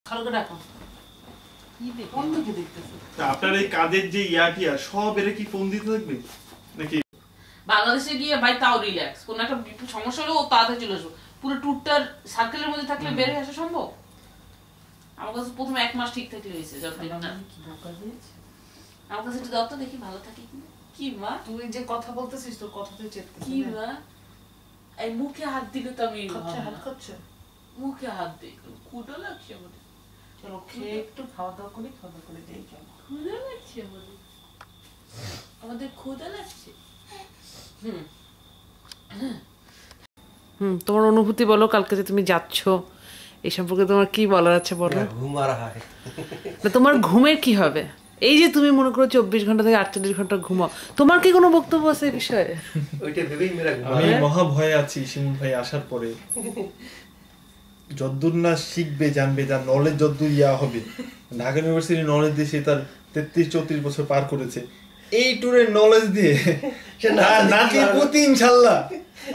খালকে ডাকো। কি দেখো? কোন দিকে দেখতেছো? আপনার এই কাজের যে ইয়াটিয়া সব এর কি ফোন দিতে থাকবে নাকি? বাংলাদেশে গিয়ে ভাই তাও রিল্যাক্স, কোন একটা সমস্যা হলে ও তাড়াতাড়ি চলে আসবে। পুরো ট্যুরটার সার্কেলের মধ্যে থাকলে বের হয়ে আসা সম্ভব? আমার কাছে প্রথম 1 মাস ঠিক থাকলে হয়েছে, যতদিন না কি বোকা দিয়েছে। আমার কাছে একটু দাও তো দেখি ভালো থাকি কিনা। কি মা তুই যে কথা বলতেছিস তোর কথাতেই চেপতেছিস। কি মা এই মুখে হাত দিলে তো আমি খাচ্ছে হাত খাচ্ছে। মুখে হাত দিই, ক্ষুধা লাগছে বলে। চলো খেয়ে একটু খাওয়া দাওয়া করে যাই। চলো ক্ষুধা লাগছে বলে, আমাদের ক্ষুধা লাগছে। তোমার অনুভূতি বলো, কালকে যে তুমি যাচ্ছ এই সম্পর্কে তোমার কি বলার আছে বলো। ঘুম আর হয় না, তোমার ঘুমের কি হবে? এই যে তুমি মনে করো 24 ঘন্টা থেকে 48 ঘন্টা ঘুমাও, তোমার কি কোনো বক্তব্য আছে এই বিষয়ে? ওইটা ভেবেই মেরা ঘুম। আমি মহা ভয়ে আছি শিমুল ভাই আসার পরে। যদ্দূর না শিখবে জানবে, যার নলেজ যদ্দূর ইয়া হবে। ঢাকা ইউনিভার্সিটি নলেজ দিয়ে সে তার 33-34 বছর পার করেছে। এই ট্যুরের নলেজ দিয়ে নাতি পুতি ইনশাআল্লাহ।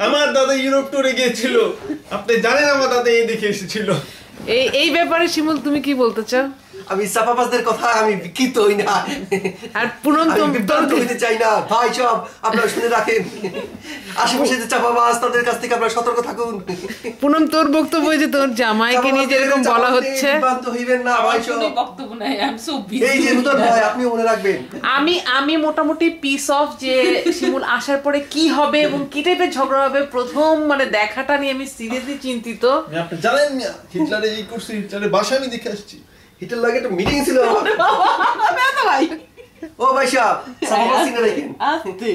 আমার দাদা ইউরোপ ট্যুরে গিয়েছিল, আপনি জানেন আমার দাদা এই দেখে এসেছিল। এই ব্যাপারে শিমুল তুমি কি বলতে চাও? আমি সাপাবাজদের কথা আমি বিকৃত হই না, আর পুনম বিভ্রান্ত হইতে চাই না ভাই। সব আপনারা শুনে রাখেন, আশেপাশে যে চাপাবাজ তাদের কাছ থেকে আপনারা সতর্ক থাকুন। পুনম তোর বক্তব্য যে তোর জামাইকে নিয়ে যেরকম বলা হচ্ছে, বিভ্রান্ত হইবেন না ভাই। সব বক্তব্য নাই, আই এম সো বিজি। এই যে নতুন ভাই আপনিও মনে রাখবেন। আমি মোটামুটি পিস অফ যে শিমুল আসার পরে কি হবে এবং কি টাইপের ঝগড়া হবে প্রথম মানে দেখাটা নিয়ে আমি সিরিয়াসলি চিন্তিত। আপনি জানেন না হিটলারে এই করছে, হিটলারের বাসা আমি দেখে আসছি। হিটলার লাগে একটা মিটিং ছিল। ও ভাই সাহেব সাপাবাজ সিনে রাখেন। আস্তে